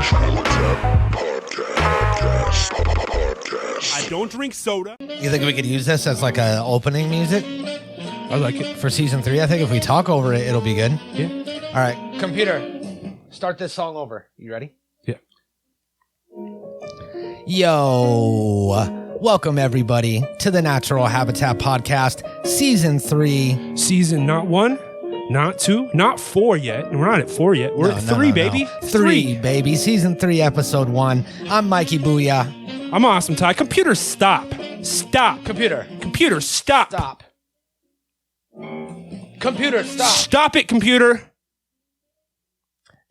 I don't drink soda. You think we could use this as like a opening music? I like it. For season 3, I think if we talk over it, it'll be good. Yeah. All right, computer, start this song over. You ready? Yeah. Yo, welcome everybody to the Natural Habitat Podcast, season 3. Season not 1, not 2, not 4 yet. And we're not at 4 yet. We're at 3, baby. 3, baby. Season 3, episode 1. I'm Mikey Booyah. I'm Awesome Ty. Computer, stop. Stop. Computer. Computer, stop. Stop. Computer, stop. Stop it, computer.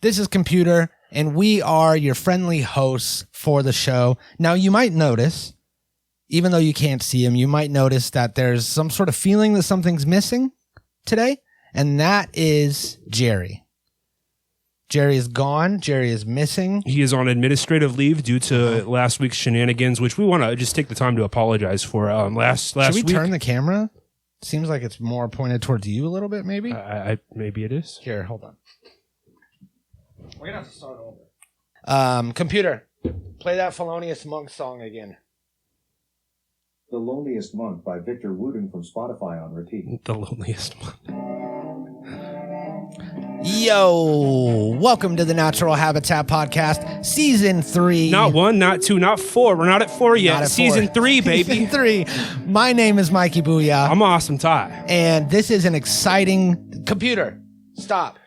This is Computer, and we are your friendly hosts for the show. Now, you might notice, even though you can't see him, you might notice that there's some sort of feeling that something's missing today, and that is Jerry. Jerry is gone. Jerry is missing. He is on administrative leave due to last week's shenanigans, which we want to just take the time to apologize for. Last Should we week, turn the camera? Seems like it's more pointed towards you a little bit, maybe. Maybe it is. Here, hold on. We're gonna have to start over. Computer, play that Felonious Monk song again. The Loneliest Monk by Victor Wooten from Spotify on repeat. The loneliest one. Yo, welcome to the Natural Habitat Podcast, season 3. Not 1, not 2, not 4. We're not at 4 yet. Not at Season 4. 3, baby. Season 3. My name is Mikey Booyah. I'm Awesome Ty. And this is an exciting... Computer, stop.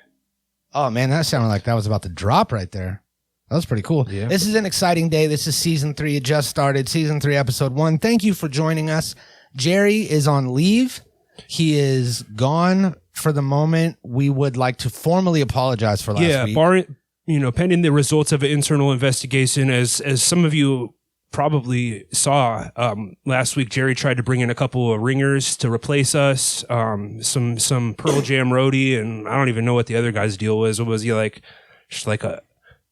Oh, man, that sounded like that was about to drop right there. That was pretty cool. Yeah. This is an exciting day. This is season 3. It just started. Season 3, episode 1. Thank you for joining us. Jerry is on leave. He is gone for the moment. We would like to formally apologize for last week. Pending the results of an internal investigation, as some of you probably saw, last week Jerry tried to bring in a couple of ringers to replace us, some Pearl Jam roadie, and I don't even know what the other guy's deal was. What was he like? Just like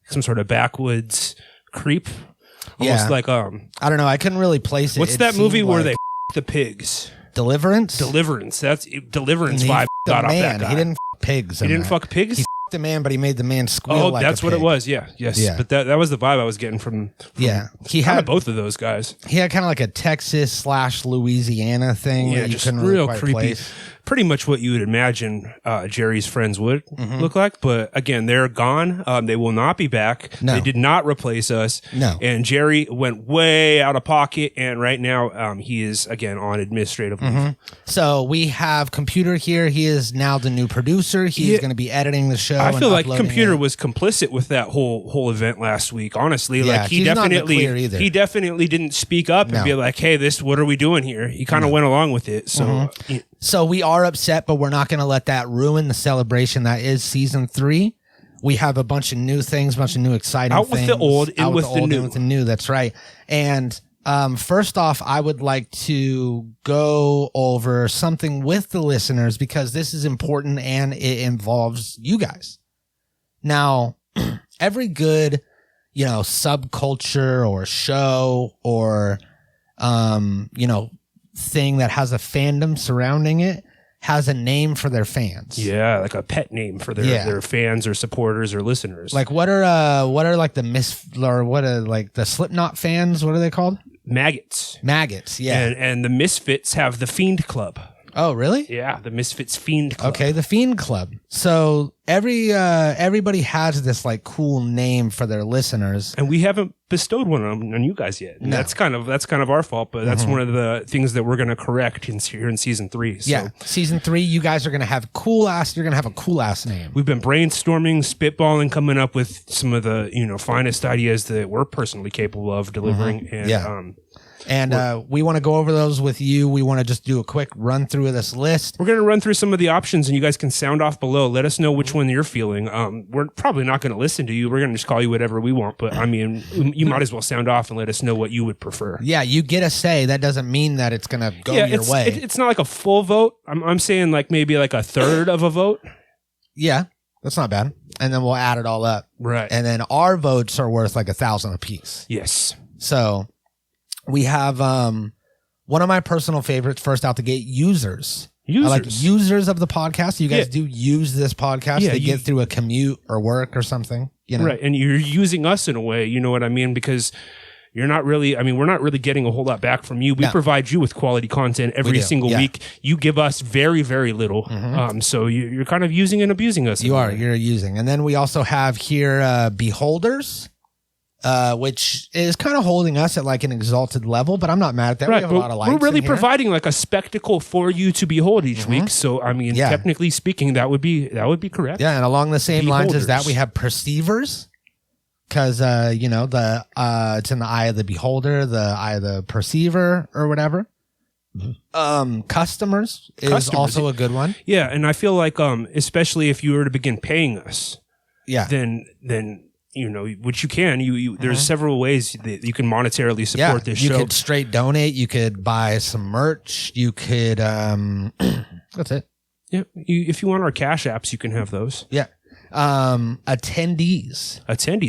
some sort of backwoods creep? Almost like I don't know. I couldn't really place it. What's that movie where they the pigs? Deliverance? That's Deliverance vibe got off that guy. He didn't pigs. He didn't fuck pigs? He the man, but he made the man squeal like that's a what pig. it was. Yeah. Yes. Yeah. But that was the vibe I was getting from he had had both of those guys. He had kind of like a Texas/Louisiana thing. Yeah, that you just couldn't real really quite creepy. place. Pretty much what you would imagine Jerry's friends would look like. But again, they're gone. They will not be back. No. They did not replace us. No. And Jerry went way out of pocket. And right now he is, again, on administrative leave. So we have Computer here. He is now the new producer. He's going to be editing the show. I feel like uploading Computer it. was complicit with that whole event last week. Honestly, Yeah, like he he's not in the clear either. definitely didn't speak up and be like, "Hey, what are we doing here?" He kind of went along with it. So So we are upset, but we're not going to let that ruin the celebration that is season 3. We have a bunch of new things, a bunch of new exciting Out things. with the old, in Out with the old, new. in with the new. That's right. And first off, I would like to go over something with the listeners because this is important and it involves you guys. Now, every good, subculture or show or, thing that has a fandom surrounding it has a name for their fans. Yeah, like a pet name for their fans or supporters or listeners. Like what are like the the Slipknot fans? What are they called? Maggots. Maggots. Yeah. And the Misfits have the Fiend Club. Oh, really? Yeah, the Misfits Fiend Club. Okay, the Fiend Club. So everybody has this like cool name for their listeners, and we haven't bestowed one on you guys yet. No. That's kind of our fault, but that's one of the things that we're going to correct here in season 3. So yeah, season 3, you guys are going to have you're going to have a cool ass name. we've been brainstorming, spitballing, coming up with some of the finest ideas that we're personally capable of delivering. And And we want to go over those with you. We want to just do a quick run through of this list. we're going to run through some of the options, and you guys can sound off below. Let us know which one you're feeling. We're probably not going to listen to you. We're going to just call you whatever we want. But I mean, you might as well sound off and let us know what you would prefer. Yeah, you get a say. That doesn't mean that it's going to go your way. It's not like a full vote. I'm saying like maybe like a third of a vote. Yeah, that's not bad. And then we'll add it all up. Right. And then our votes are worth like 1,000 apiece. Yes. So we have one of my personal favorites first out the gate, users. users of the podcast. You guys do use this podcast to get through a commute or work or something, you know? Right. And you're using us in a way, you know what I mean? Because we're not really getting a whole lot back from you. We provide you with quality content every single week. You give us very, very little. So you're kind of using and abusing us. You're using. And then we also have here Beholders, which is kind of holding us at like an exalted level, but I'm not mad at that. Right, we have a lot of likes. We're really providing like a spectacle for you to behold each week. So I mean, technically speaking, that would be correct. Yeah, and along the same lines as that, we have perceivers. Because you know, it's in the eye of the beholder, the eye of the perceiver, or whatever. Customers is also a good one. Yeah, and I feel like especially if you were to begin paying us, then you know, which you can. There's several ways that you can monetarily support this show. You could straight donate. You could buy some merch. You could that's it. Yeah, if you want our cash apps, you can have those. Yeah. Attendees,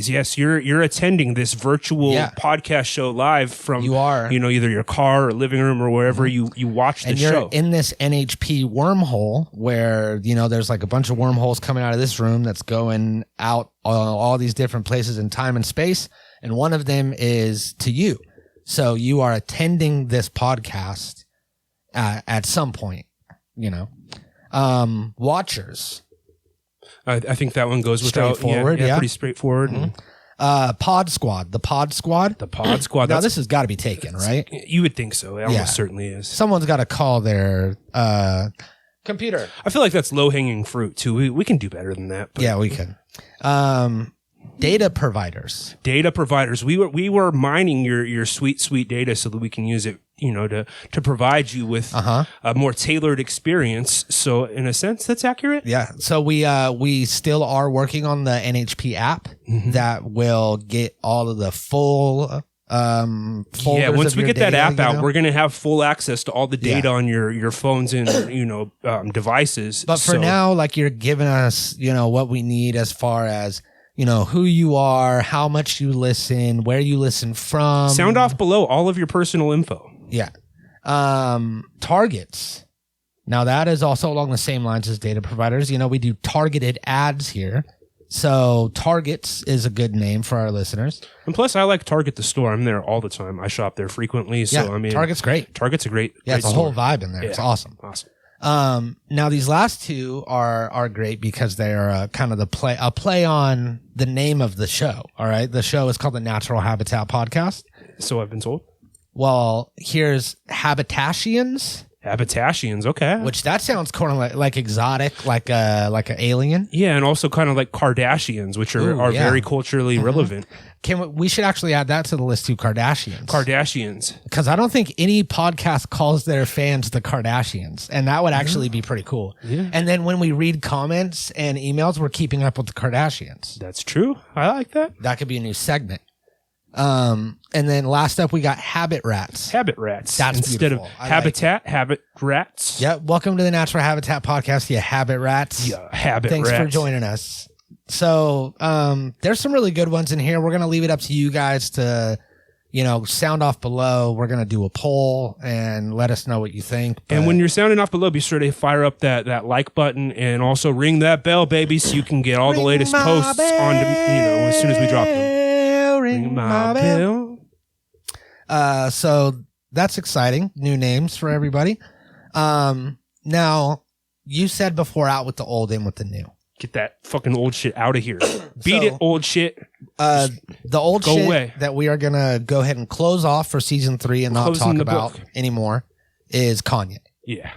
yes, you're attending this virtual podcast show live from either your car or living room or wherever you watch the show. And you're in this NHP wormhole where, you know, there's like a bunch of wormholes coming out of this room that's going out all these different places in time and space, and one of them is to you. So you are attending this podcast at some point, you know. Watchers, I think that one goes without straightforward. Pretty straightforward. Pod Squad. The Pod Squad. Now this has got to be taken, right? You would think so. It almost certainly is. Someone's got to call their computer. I feel like that's low hanging fruit too. We can do better than that. Yeah, we can. Data providers. We were mining your sweet data so that we can use it, you know, to provide you with a more tailored experience. So in a sense, that's accurate. Yeah. So we still are working on the NHP app that will get all of the full folders. Yeah, once we get that app out, know? we're going to have full access to all the data on your phones and devices. But for now, like, you're giving us, you know, what we need as far as, you know, who you are, how much you listen, where you listen from. Sound off below all of your personal info. Yeah. Targets. Now that is also along the same lines as data providers. You know, we do targeted ads here. So Targets is a good name for our listeners. And plus, I like Target the store. I'm there all the time. I shop there frequently. So I mean, Target's great. Target's a great it's a store. whole vibe in there. Yeah. It's awesome. Awesome. Now these last two are great because they are kind of a play on the name of the show. All right. The show is called the Natural Habitat Podcast. So I've been told. Well, here's Habitations. Okay. Which that sounds kind of like exotic, like an alien. Yeah, and also kind of like Kardashians, which are very culturally relevant. We should actually add that to the list too, Kardashians. Because I don't think any podcast calls their fans the Kardashians, and that would actually be pretty cool. Yeah. And then when we read comments and emails, we're keeping up with the Kardashians. That's true. I like that. That could be a new segment. And then last up, we got Habit Rats. That's instead beautiful. of Habitat, Habit Rats. Yeah. Welcome to the Natural Habitat Podcast. Yeah, Habit Rats. Yeah, Habit Thanks Rats. for joining us. So, there's some really good ones in here. We're going to leave it up to you guys to, you know, sound off below. We're going to do a poll and let us know what you think. And when you're sounding off below, be sure to fire up that like button and also ring that bell, baby, so you can get all the latest posts on, as soon as we drop them. Ring my bell. So that's exciting. New names for everybody. Now, you said before, out with the old, in with the new. Get that fucking old shit out of here. Beat it, old shit. The old Go shit away. that we are going to go ahead and close off for season 3 and not talk about anymore is Kanye. Yeah.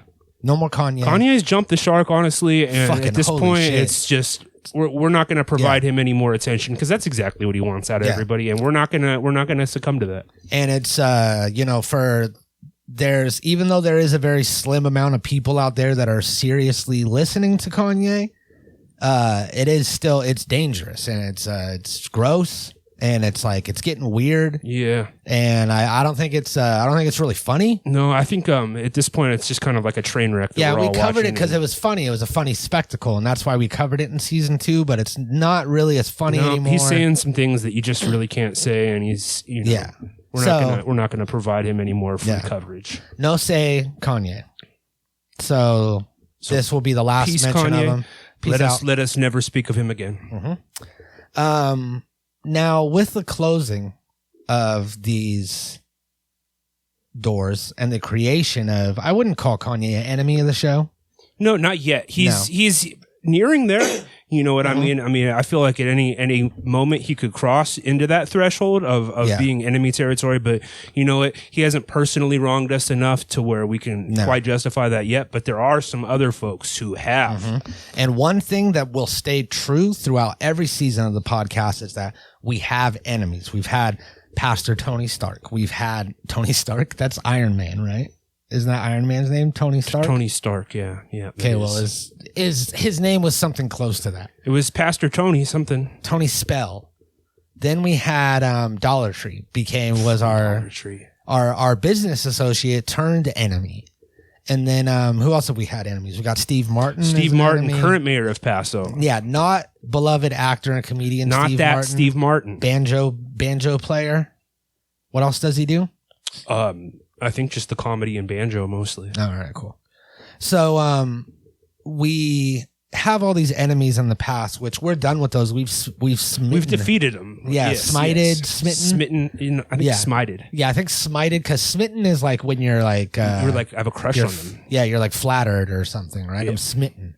No more Kanye. Kanye's jumped the shark, honestly, and Fucking at this holy point, shit. it's just we're not going to provide him any more attention because that's exactly what he wants out of everybody, and we're not gonna succumb to that. And it's even though there is a very slim amount of people out there that are seriously listening to Kanye, it's dangerous and it's gross. And it's like, it's getting weird. Yeah. And I don't think it's really funny. No, I think at this point it's just kind of like a train wreck. Yeah, we covered it because it was funny. It was a funny spectacle, and that's why we covered it in season 2. But it's not really as funny anymore. He's saying some things that you just really can't say, and he's we're not gonna provide him any more free coverage. No say Kanye. So this will be the last peace, mention Kanye. of him. Peace out. Let us never speak of him again. Now, with the closing of these doors and the creation of, I wouldn't call Kanye an enemy of the show. No, not yet. He's nearing there. You know what I mean? I mean, I feel like at any moment he could cross into that threshold of being enemy territory. But you know what? He hasn't personally wronged us enough to where we can quite justify that yet. But there are some other folks who have. And one thing that will stay true throughout every season of the podcast is that we have enemies. We've had Pastor Tony Stark. We've had Tony Stark. That's Iron Man, right? Isn't that Iron Man's name? Tony Stark? Tony Stark, yeah. Okay, well, is his name was something close to that. It was Pastor Tony something. Tony Spell. Then we had Dollar Tree was our business associate turned enemy. And then who else have we had enemies? We got Steve Martin. Steve Martin, current mayor of Paso. Yeah, not beloved actor and comedian. Not Steve that Martin, Steve Martin. Banjo player. What else does he do? I think just the comedy and banjo mostly. All right, cool. So we have all these enemies in the past, which we're done with those. We've smitten. We've defeated them. Yeah, smited, smitten. I think smited. Yeah, I think smited, because smitten is like when you're like you're like, I have a crush on them. Yeah, you're like flattered or something, right? Yeah. I'm smitten.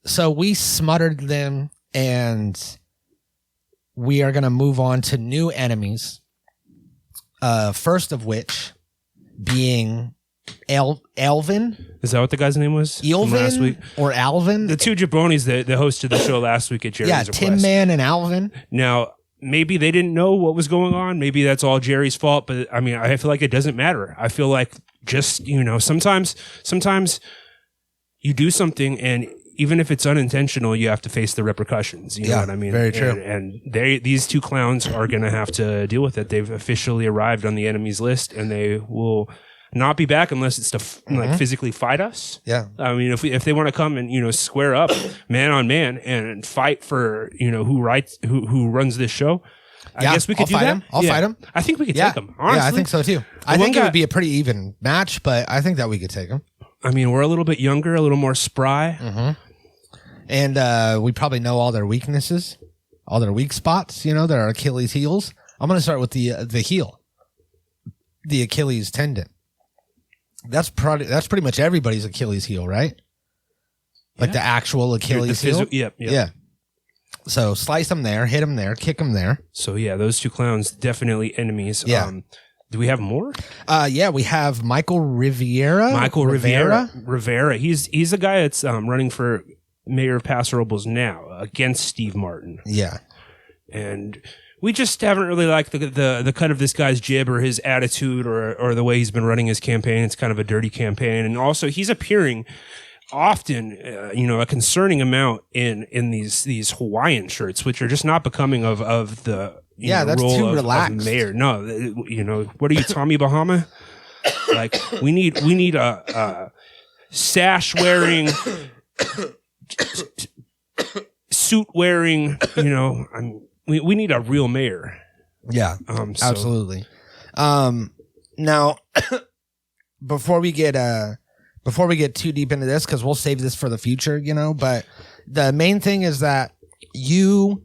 So we smuttered them, and we are gonna move on to new enemies. First of which being Elvin. Is that what the guy's name was? Elvin last week? Or Alvin? The two jabronis that hosted the show last week at Jerry's request. Tin Man and Alvin. Now, maybe they didn't know what was going on. Maybe that's all Jerry's fault. But I mean, I feel like it doesn't matter. I feel like just, sometimes you do something, and even if it's unintentional, you have to face the repercussions. You know what I mean? Very true. And these two clowns are going to have to deal with it. They've officially arrived on the enemies list, and they will not be back unless it's to like physically fight us. Yeah. I mean, if they want to come and square up man on man and fight for who runs this show. I guess we could do that. I'll fight him. I think we could take them. Honestly. Yeah, I think so too. I think it would be a pretty even match, but I think that we could take them. I mean, we're a little bit younger, a little more spry. And we probably know all their weaknesses, all their weak spots, their Achilles heels. I'm going to start with the heel, the Achilles tendon. That's pretty much everybody's Achilles heel, right? Like the actual Achilles heel. Yeah. So slice them there, hit them there, kick them there. So yeah, those two clowns definitely enemies. Yeah. Do we have more? Yeah, we have Michael Rivera. Rivera. He's the guy that's running for mayor of Paso Robles now against Steve Martin. Yeah. And we just haven't really liked the cut of this guy's jib or his attitude or the way he's been running his campaign. It's kind of a dirty campaign. And also he's appearing often, a concerning amount in these Hawaiian shirts, which are just not becoming of the that's role too of relaxed. Mayor. No, what are you, Tommy Bahama? Like we need a sash wearing, suit wearing. We need a real mayor. Yeah, absolutely. Now, before we get too deep into this, because we'll save this for the future, but the main thing is that you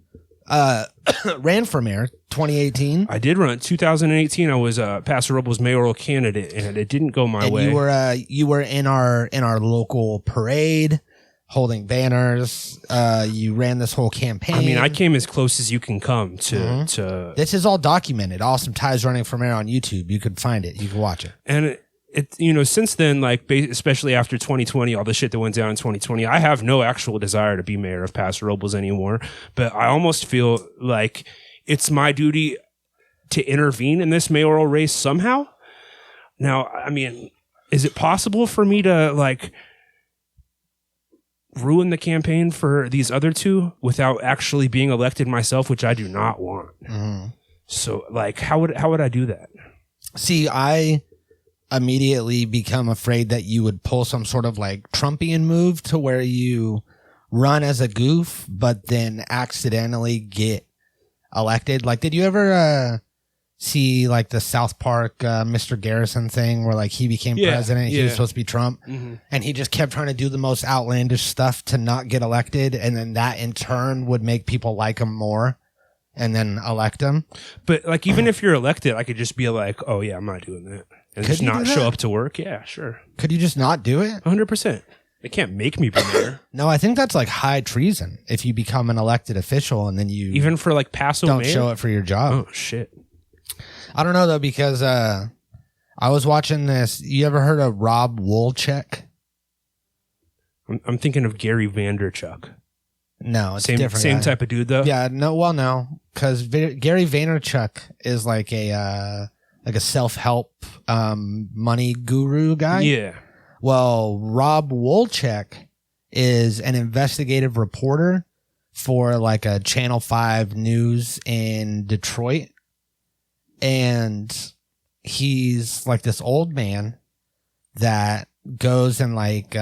ran for mayor 2018. I did run 2018. I was a Paso Robles mayoral candidate, and it didn't go my way. You were in our local parade, holding banners. You ran this whole campaign. I mean, I came as close as you can come to. This is all documented. Awesome Ties running for mayor on YouTube. You could find it. You can watch it. And since then, like especially after 2020, all the shit that went down in 2020, I have no actual desire to be mayor of Paso Robles anymore. But I almost feel like it's my duty to intervene in this mayoral race somehow. Now, I mean, is it possible for me to ruin the campaign for these other two without actually being elected myself, which I do not want? So, how would I do that? See, I immediately become afraid that you would pull some sort of Trumpian move to where you run as a goof, but then accidentally get elected. Did you ever see like the South Park Mr. Garrison thing where like he became president, he was supposed to be Trump, and he just kept trying to do the most outlandish stuff to not get elected, and then that in turn would make people like him more and then elect him. But like even if you're elected, I could just be like, oh yeah, I'm not doing that, and just not show up to work. Yeah, sure. Could you just not do it? 100%. They can't make me be mayor. No, I think that's like high treason if you become an elected official and then you even for like Paso don't mayor? show it for your job. Oh shit. I don't know though, because I was watching this. You ever heard of Rob Wolchek? I'm thinking of Gary Vaynerchuk. No, it's same different. Same guy. type of dude though. Yeah, no, because Gary Vaynerchuk is like a self-help money guru guy. Yeah. Well, Rob Wolchek is an investigative reporter for like a Channel 5 news in Detroit. And he's like this old man that goes and like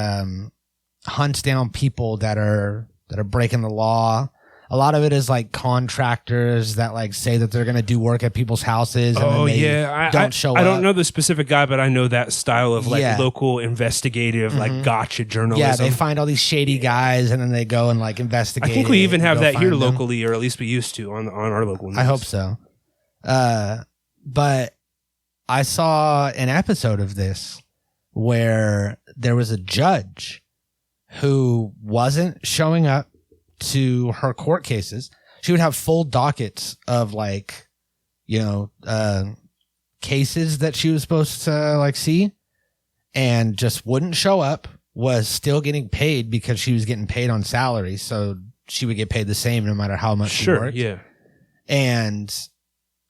hunts down people that are breaking the law. A lot of it is like contractors that like say that they're going to do work at people's houses. And then they don't show up. I don't know the specific guy, but I know that style of like local investigative, like gotcha journalism. Yeah, they find all these shady guys and then they go and like investigate. I think we even have that here locally, or at least we used to on our local news. I hope so. But I saw an episode of this where there was a judge who wasn't showing up to her court cases. She would have full dockets of like, cases that she was supposed to like see, and just wouldn't show up, was still getting paid because she was getting paid on salary. So she would get paid the same no matter how much she worked. Yeah. And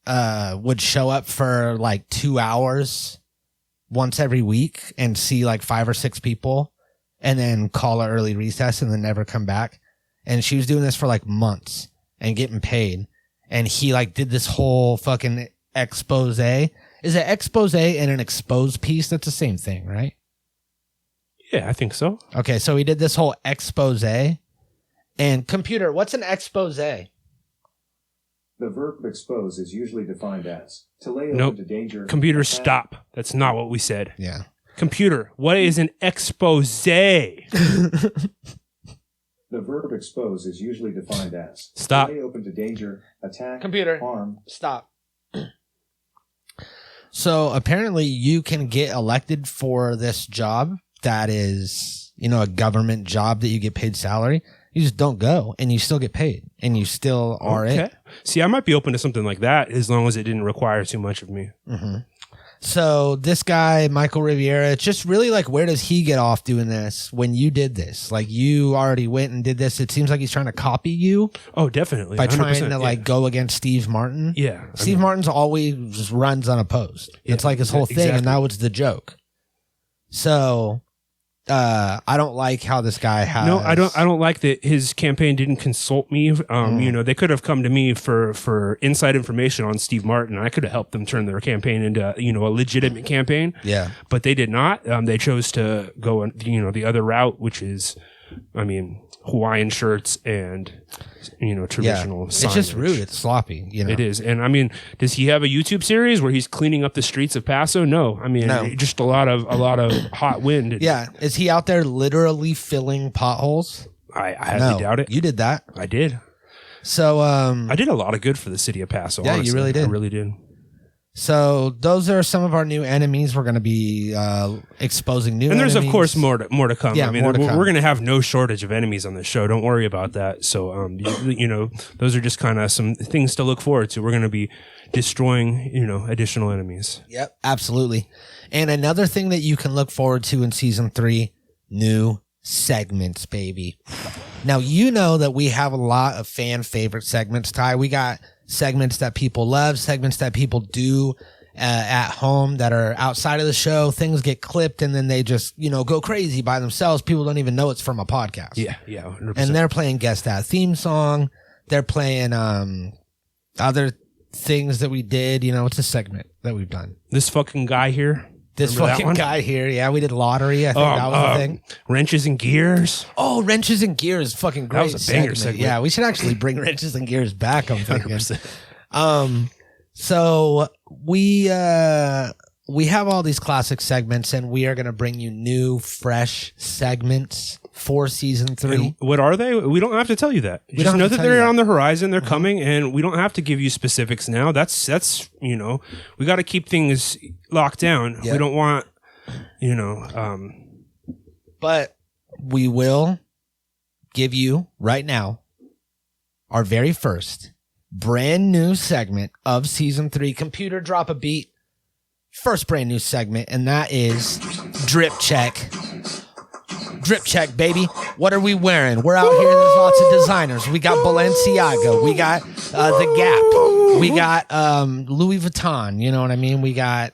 would show up for like 2 hours once every week and see like 5 or 6 people and then call an early recess and then never come back. And she was doing this for like months and getting paid. And he like did this whole fucking expose. Is it expose and an expose piece? That's the same thing, right? Yeah, I think so. Okay, so he did this whole expose. And computer, what's an expose? The verb expose is usually defined as to lay open to danger. Computer, stop. That's not what we said. Yeah. Computer, what is an expose? The verb expose is usually defined as stop. To lay open to danger, attack, computer, harm. Stop. So apparently you can get elected for this job that is, a government job that you get paid salary. You just don't go and you still get paid and you still are it. See, I might be open to something like that as long as it didn't require too much of me. Mm-hmm. So this guy, Michael Riviera, it's just really like, where does he get off doing this when you did this? Like, you already went and did this. It seems like he's trying to copy you. Oh, definitely. By trying to like go against Steve Martin. Yeah. Steve Martin's always just runs unopposed. Yeah, it's like his whole thing. And that was the joke. So I don't like how this guy has. No, I don't like that his campaign didn't consult me. They could have come to me for inside information on Steve Martin. I could have helped them turn their campaign into a legitimate campaign. Yeah, but they did not. They chose to go the other route, which is, Hawaiian shirts and traditional signage. It's just rude. It's sloppy. It is. And does he have a YouTube series where he's cleaning up the streets of Paso? No. No. Just a lot of hot wind. Yeah. Is he out there literally filling potholes? I highly doubt it. You did that. I did. So I did a lot of good for the city of Paso. Yeah, honestly. you really did. I really did. So those are some of our new enemies. We're going to be exposing new enemies. And there's, of course, more to come. Yeah, more to come. We're going to have no shortage of enemies on this show. Don't worry about that. So, those are just kind of some things to look forward to. We're going to be destroying, additional enemies. Yep, absolutely. And another thing that you can look forward to in season 3, new segments, baby. Now, you know that we have a lot of fan favorite segments, Ty. We got segments that people love, segments that people do at home that are outside of the show. Things get clipped and then they just, go crazy by themselves. People don't even know it's from a podcast. Yeah, 100%. And they're playing Guess That theme song. They're playing other things that we did. It's a segment that we've done. This fucking guy here. This fucking guy here. Yeah, we did lottery. I think that was the thing. Wrenches and Gears. Oh, Wrenches and Gears. Fucking great. That was a banger segment. Yeah, we should actually bring Wrenches and Gears back. I'm thinking. 100%. So we have all these classic segments, and we are going to bring you new, fresh segments for season 3. And what are they? We don't have to tell you that. Just know that they're on the horizon. They're coming, and we don't have to give you specifics now. That's we got to keep things locked down. Yep. We don't want, But we will give you right now our very first brand new segment of season 3. Computer, drop a beat. First brand new segment, and that is Drip Check. Drip Check, baby. What are we wearing? We're out here. There's lots of designers. We got Balenciaga. We got The Gap. We got Louis Vuitton. You know what I mean? We got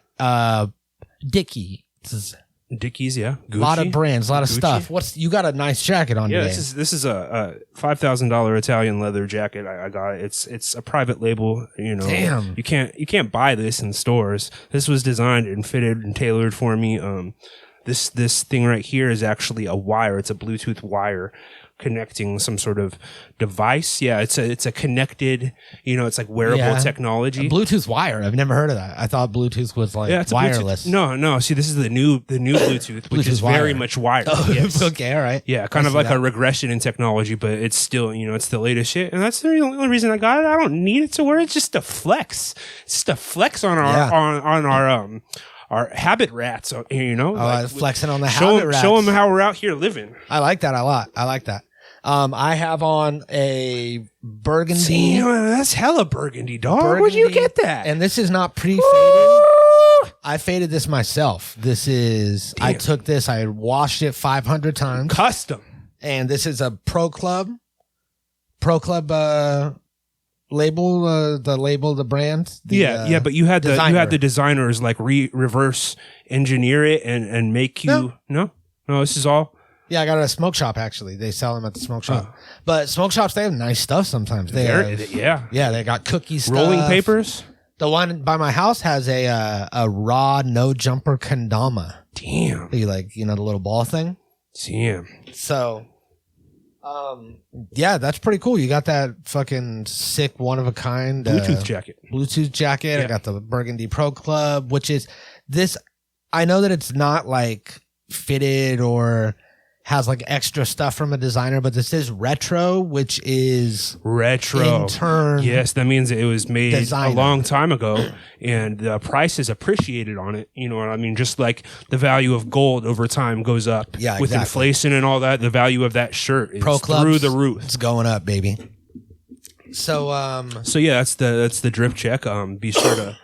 Dickies, yeah. Gucci, a lot of brands, a lot of stuff. You got a nice jacket on today. This is a $5,000 Italian leather jacket. I got it. It's a private label. Damn. You can't buy this in stores. This was designed and fitted and tailored for me. This thing right here is actually a wire. It's a Bluetooth wire connecting some sort of device. Yeah, it's a connected, it's like wearable technology. A Bluetooth wire. I've never heard of that. I thought Bluetooth was like wireless. No. See, this is the new Bluetooth, which is very much wired. Oh, yes. Okay, all right. Yeah, kind of like a regression in technology, but it's still, it's the latest shit. And that's the only reason I got it. I don't need it to wear it. It's just a flex. It's just a flex on our habit rats, flexing on the habit rats. Show them how we're out here living. I like that a lot. I like that. I have on a burgundy. See, that's hella burgundy, dog. Where'd you get that? And this is not pre-faded. I faded this myself. I took this, I washed it 500 times. Custom. And this is a Pro Club label, the brand. But you had the designers like reverse engineer it and make you no, this is all. Yeah, I got it at a smoke shop actually. They sell them at the smoke shop. But smoke shops, they have nice stuff sometimes. They got cookie stuff. Rolling papers. The one by my house has a raw no jumper kendama. Damn. You the little ball thing. Damn. So that's pretty cool. You got that fucking sick one of a kind Bluetooth jacket. Yeah. I got the Burgundy Pro Club, which is this. I know that it's not like fitted or has like extra stuff from a designer, but this is retro, which is retro. In turn, yes, that means it was made designer. A long time ago, and the price is appreciated on it. You know what I mean? Just like the value of gold over time goes up. Yeah, with inflation and all that, the value of that shirt is through the roof. It's going up, baby. So yeah, that's the drip check. Be sure to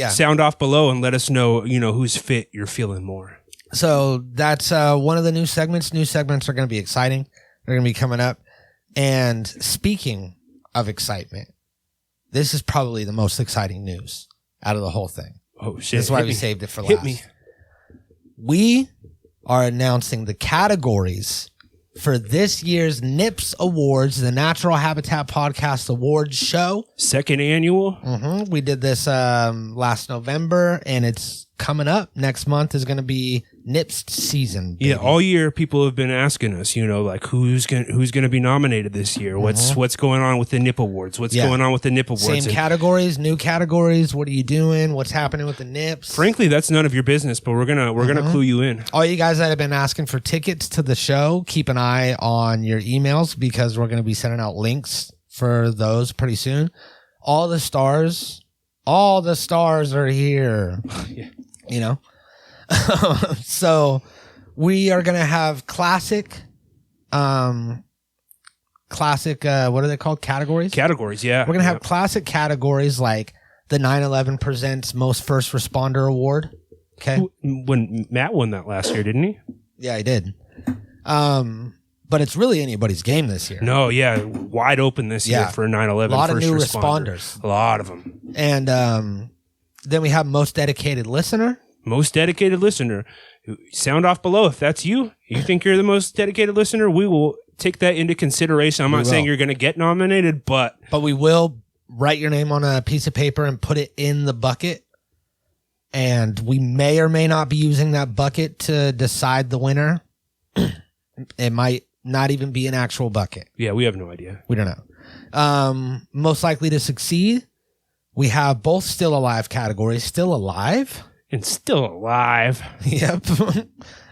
sound off below and let us know whose fit you're feeling more. So that's one of the new segments. New segments are going to be exciting. They're going to be coming up. And speaking of excitement, this is probably the most exciting news out of the whole thing. Oh, shit. This is why we saved it for last. Hit me. We are announcing the categories for this year's NHPS Awards, the Natural Habitat Podcast Awards show. Second annual. Mm-hmm. We did this last November, and it's coming up. Next month is going to be NHPS season. Baby. Yeah, all year people have been asking us, like who's gonna be nominated this year? What's going on with the NHP Awards? What's going on with the NHP Awards? Same categories, new categories. What are you doing? What's happening with the NHPS? Frankly, that's none of your business, but we're gonna clue you in. All you guys that have been asking for tickets to the show, keep an eye on your emails because we're gonna be sending out links for those pretty soon. All the stars are here. Yeah. So we are going to have classic, what are they called? Categories? Categories, yeah. We're going to have classic categories like the 9/11 Presents Most First Responder Award. Okay. When Matt won that last year, didn't he? Yeah, he did. But it's really anybody's game this year. No, yeah. Wide open this year for 9/11 A lot of first new responders. responders. A lot of them. And then we have Most Dedicated Listener. Most dedicated listener. Sound off below if that's you. You think you're the most dedicated listener? We will take that into consideration. I'm not saying you're going to get nominated, but we will write your name on a piece of paper and put it in the bucket. And we may or may not be using that bucket to decide the winner. It might not even be an actual bucket. Yeah, we have no idea. We don't know. Most likely to succeed. We have both still alive categories. Still alive? And still alive. Yep.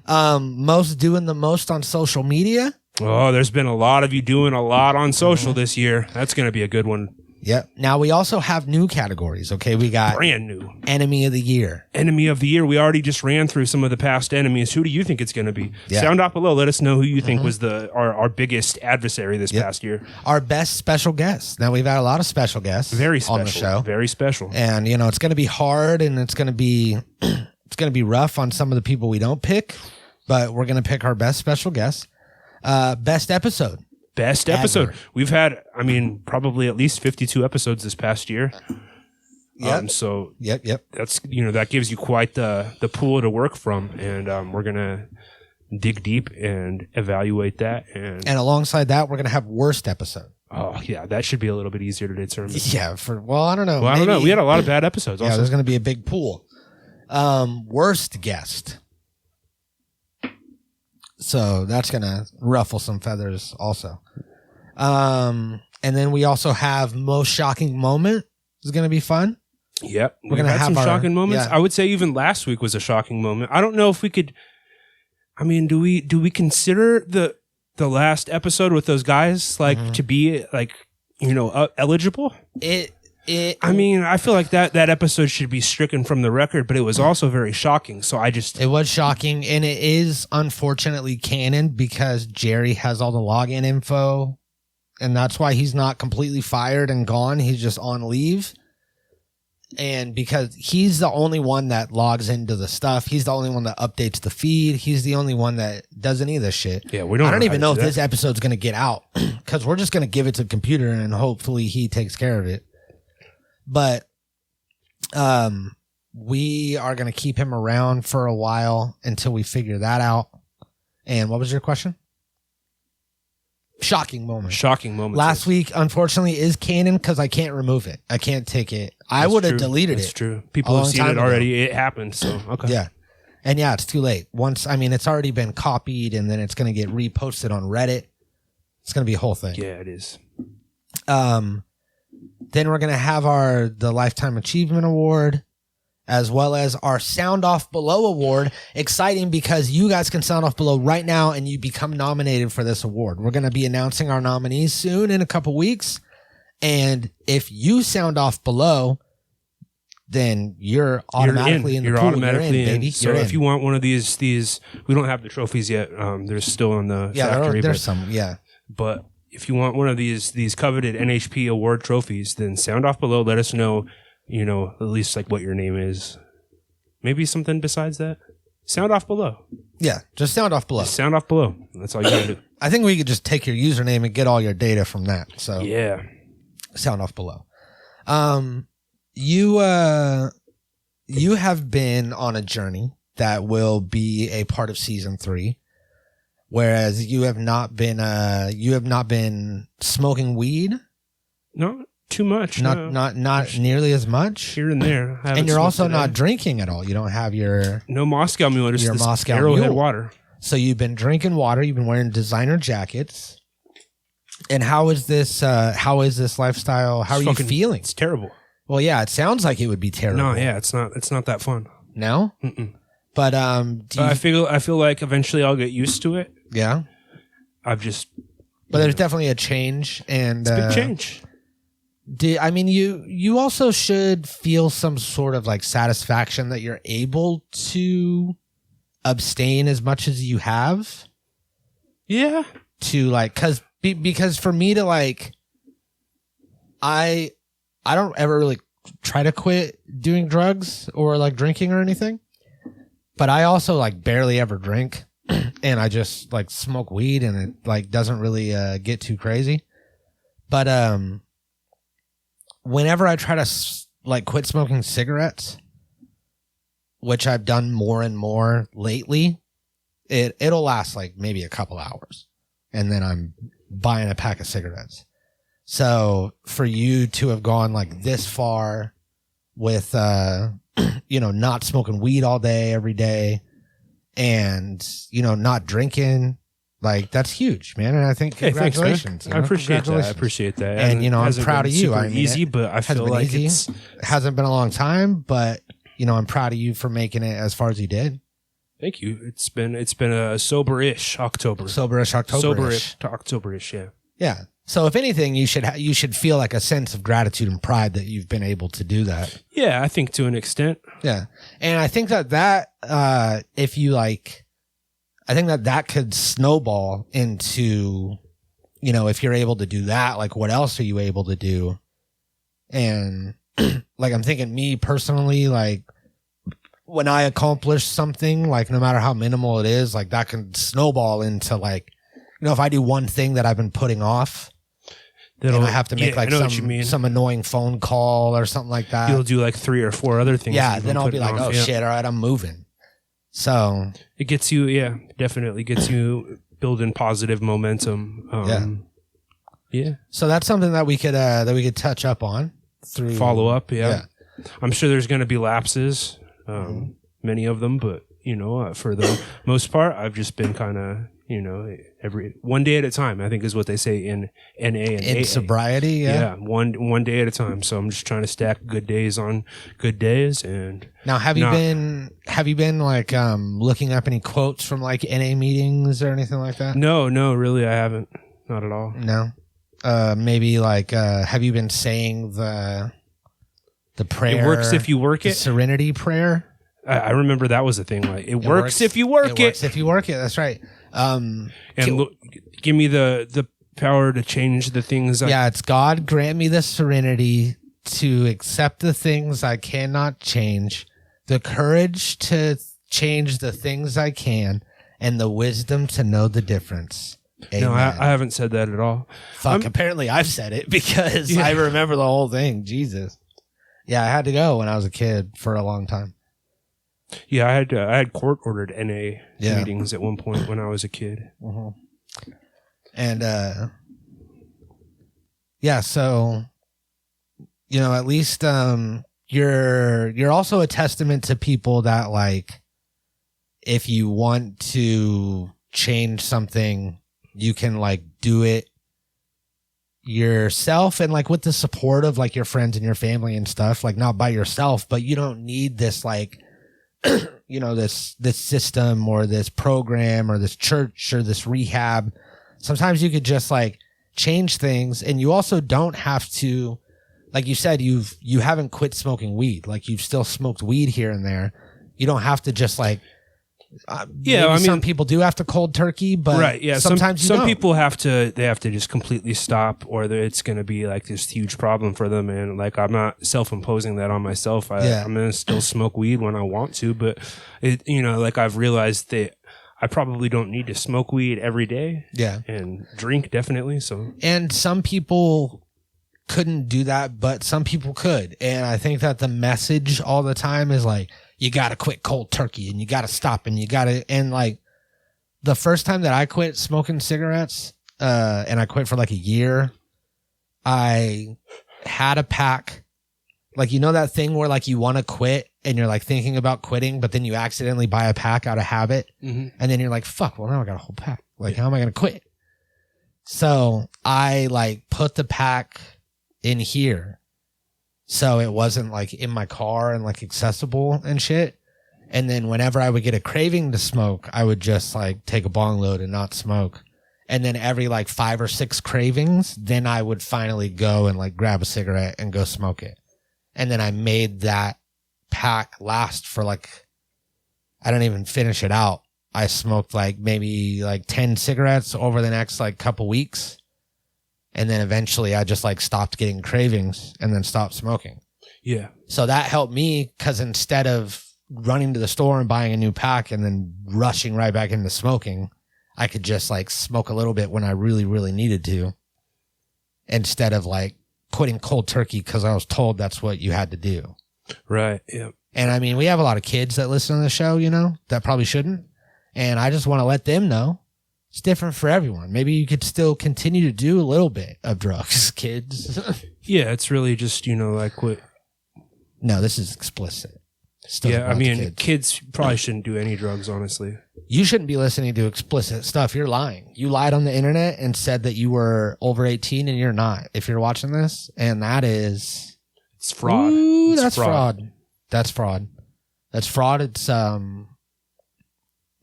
Most doing the most on social media. Oh, there's been a lot of you doing a lot on social this year. That's going to be a good one. Yep. Now we also have new categories. Okay, we got brand new Enemy of the Year. Enemy of the Year. We already just ran through some of the past enemies. Who do you think it's going to be? Yeah. Sound off below. Let us know who you think was our biggest adversary this past year. Our best special guest. Now we've had a lot of special guests Very special on the show. Very special. And it's going to be hard, and it's going to be rough on some of the people we don't pick, but we're going to pick our best special guests. Best episode. Best episode. We've had, probably at least 52 episodes this past year. Yep. Yep. That's, that gives you quite the pool to work from. And we're going to dig deep and evaluate that. And alongside that, we're going to have worst episode. Oh, yeah. That should be a little bit easier to determine. Yeah. I don't know. Well, I don't know. We had a lot of bad episodes also. Yeah, there's going to be a big pool. Worst guest. So that's going to ruffle some feathers also. And then we also have most shocking moment. Is going to be fun. Yep. We're going to have some shocking moments. Yeah. I would say even last week was a shocking moment. I don't know if we could, do we consider the last episode with those guys to be eligible? I feel like that episode should be stricken from the record, but it was also very shocking. So it was shocking, and it is unfortunately canon because Jerry has all the login info, and that's why he's not completely fired and gone. He's just on leave. And because he's the only one that logs into the stuff, he's the only one that updates the feed. He's the only one that does any of this shit. Yeah, I don't even know if this episode's going to get out because we're just going to give it to the computer and hopefully he takes care of it. But we are going to keep him around for a while until we figure that out. And what was your question? Shocking moment. Last week, unfortunately, is canon because I can't remove it. I can't take it. I would have deleted it. That's true. People have seen it already. It happened. So, okay. Yeah. And yeah, it's too late. It's already been copied and then it's going to get reposted on Reddit. It's going to be a whole thing. Yeah, it is. Then we're going to have the Lifetime Achievement Award, as well as our Sound Off Below Award. Exciting because you guys can sound off below right now and you become nominated for this award. We're going to be announcing our nominees soon in a couple weeks. And if you sound off below, then you're automatically in the pool. Automatically you're in, baby. So if you want one of these, we don't have the trophies yet. They're still in the factory. There's some, yeah. But if you want one of these coveted NHP award trophies, then sound off below. Let us know, at least what your name is. Maybe something besides that. Sound off below. Yeah, just sound off below. Just sound off below. That's all you gotta do. I think we could just take your username and get all your data from that. So yeah, sound off below. You have been on a journey that will be a part of season 3. Whereas you have not been smoking weed. Not too much. Not nearly as much. Here and there. And you're also not drinking at all. You don't have your Moscow Mule. Just your this Moscow Arrowhead Mule. water. So you've been drinking water. You've been wearing designer jackets. And how is this lifestyle? How are you feeling? It's terrible. Well, yeah, it sounds like it would be terrible. No, yeah, it's not that fun. No? Mm-mm. But I feel like eventually I'll get used to it. Yeah. But there's definitely a change, and it's a big change. You also should feel some sort of satisfaction that you're able to abstain as much as you have. Yeah. Because for me to I don't ever really try to quit doing drugs or drinking or anything, but I also barely ever drink. And I just smoke weed and it doesn't really get too crazy. But whenever I try to quit smoking cigarettes, which I've done more and more lately, it'll last maybe a couple hours. And then I'm buying a pack of cigarettes. So for you to have gone this far with not smoking weed all day every day, and not drinking Like, that's huge, man. And I think congratulations. Hey, thanks, I appreciate that. I appreciate that. And, I'm proud of you. I mean, easy, but I feel like it hasn't been a long time, but, I'm proud of you for making it as far as you did. Thank you. It's been a soberish October. October-ish, yeah. Yeah. So if anything, you should feel like a sense of gratitude and pride that you've been able to do that. Yeah, I think to an extent. Yeah. And I think that if you like, I think that could snowball into, if you're able to do that, like what else are you able to do? And like, I'm thinking me personally, like when I accomplish something, like no matter how minimal it is, like that can snowball into like, if I do one thing that I've been putting off, and I have to make some annoying phone call or something like that. You'll do like 3 or 4 other things. Yeah, then I'll be like, shit, all right, I'm moving. So it gets you, definitely gets you building positive momentum. Yeah. So that's something that we could touch up on through follow up. Yeah. I'm sure there's going to be lapses, many of them, but for the most part, I've just been kind of, every one day at a time, I think is what they say in NA and in AA. Sobriety. Yeah. One day at a time. So I'm just trying to stack good days on good days. And now, have you been like looking up any quotes from like NA meetings or anything like that? No, really, I haven't. Not at all. No. Maybe like have you been saying the prayer? It works if you work it. Serenity prayer. I remember that was a thing. Like it works if you work it. It works if you work it. That's right. Give me the power to change the things. It's God grant me the serenity to accept the things I cannot change, the courage to change the things I can, and the wisdom to know the difference. Amen. No, I haven't said that at all. Fuck, apparently I've said it because I remember the whole thing. Jesus. Yeah, I had to go when I was a kid for a long time. Yeah, I had court ordered NA meetings at one point when I was a kid. Mm-hmm. And so at least you're also a testament to people that like if you want to change something, you can like do it yourself and like with the support of like your friends and your family and stuff, like not by yourself, but you don't need this like this system or this program or this church or this rehab. Sometimes you could just like change things, and you also don't have to, like you said, you haven't quit smoking weed. Like you've still smoked weed here and there. You don't have to just like, some people do have to cold turkey, but right, yeah. Sometimes some people have to just completely stop, or it's going to be like this huge problem for them. And like I'm not self-imposing that on myself. I'm going to still smoke weed when I want to, but like I've realized that I probably don't need to smoke weed every day. Yeah, and drink definitely. So and some people couldn't do that, but some people could, and I think that the message all the time is like, you got to quit cold turkey and you got to stop and and like the first time that I quit smoking cigarettes, and I quit for like a year, I had a pack. Like, that thing where like you want to quit and you're like thinking about quitting, but then you accidentally buy a pack out of habit. Mm-hmm. And then you're like, fuck, well now I got a whole pack. Like, how am I going to quit? So I like put the pack in here. So it wasn't like in my car and like accessible and shit. And then whenever I would get a craving to smoke, I would just like take a bong load and not smoke. And then every like 5 or 6 cravings, then I would finally go and like grab a cigarette and go smoke it. And then I made that pack last for like, I don't even finish it out. I smoked like maybe like 10 cigarettes over the next like couple weeks. And then eventually I just like stopped getting cravings and then stopped smoking. Yeah. So that helped me because instead of running to the store and buying a new pack and then rushing right back into smoking, I could just like smoke a little bit when I really, really needed to, instead of like quitting cold turkey because I was told that's what you had to do. Right. Yeah. And I mean, we have a lot of kids that listen to the show, that probably shouldn't. And I just want to let them know it's different for everyone. Maybe you could still continue to do a little bit of drugs, kids. Yeah, it's really just, like what. No, this is explicit. Still Yeah, I about the mean, kids probably shouldn't do any drugs, honestly. You shouldn't be listening to explicit stuff. You're lying. You lied on the internet and said that you were over 18 and you're not. If you're watching this, and that is... It's fraud. Ooh, It's that's fraud. That's fraud. That's fraud. It's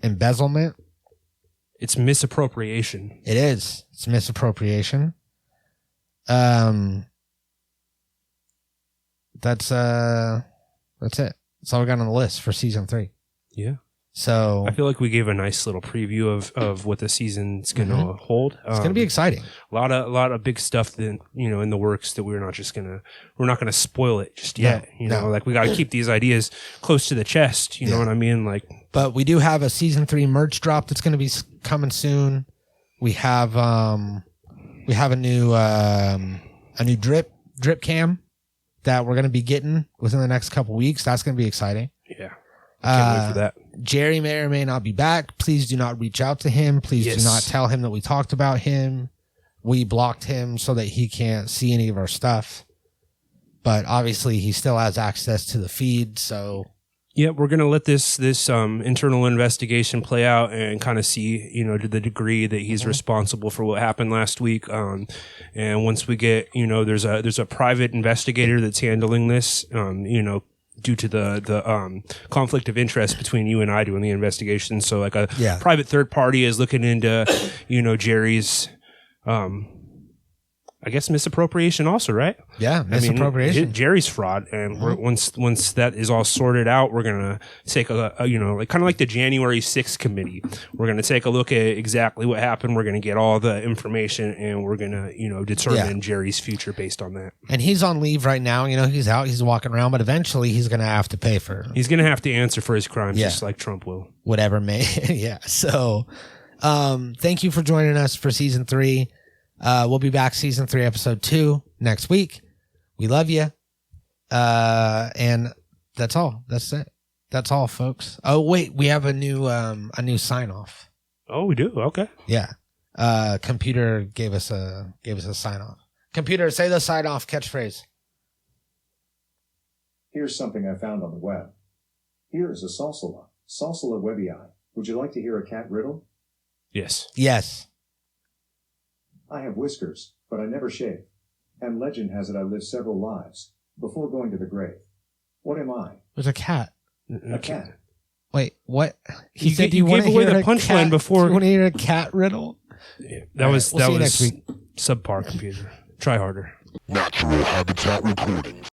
embezzlement. It's misappropriation. It is. It's misappropriation. That's it. That's all we got on the list for season 3. Yeah. So I feel like we gave a nice little preview of what the season's going to hold. It's going to be exciting. A lot of big stuff that, in the works that we're not going to spoil it just yet. Like we got to keep these ideas close to the chest. You know what I mean? Like, but we do have a season 3 merch drop that's going to be coming soon. We have a new drip cam that we're going to be getting within the next couple weeks. That's going to be exciting. Yeah. I can't wait for that. Jerry may or may not be back. Please do not reach out to him. Please do not tell him that we talked about him. We blocked him so that he can't see any of our stuff. But obviously he still has access to the feed. So yeah, we're going to let this internal investigation play out and kind of see, to the degree that he's responsible for what happened last week. And once we get, there's a private investigator that's handling this, due to the conflict of interest between you and I doing the investigation. So like a private third party is looking into, Jerry's, I guess misappropriation also, right? Yeah, misappropriation. I mean, Jerry's fraud, and once that is all sorted out, we're gonna take a like kind of like the January 6th committee. We're gonna take a look at exactly what happened. We're gonna get all the information, and we're gonna determine Jerry's future based on that. And he's on leave right now. He's out. He's walking around, but eventually he's gonna have to pay for. He's gonna have to answer for his crimes, just like Trump will. Whatever may. Yeah. So, thank you for joining us for season 3. We'll be back season 3, episode 2 next week. We love you. And that's all. That's it. That's all, folks. Oh, wait, we have a new sign off. Oh, we do. Okay. Yeah. Computer gave us a sign off. Computer, say the sign off catchphrase. Here's something I found on the web. Here is a salsala webii. Would you like to hear a cat riddle? Yes. Yes. I have whiskers, but I never shave. And legend has it I lived several lives before going to the grave. What am I? There's a cat. A cat. Wait, what? He said you gave away the punchline before. You want to hear a cat riddle? Yeah, that was subpar, computer. Try harder. Natural Habitat Recordings.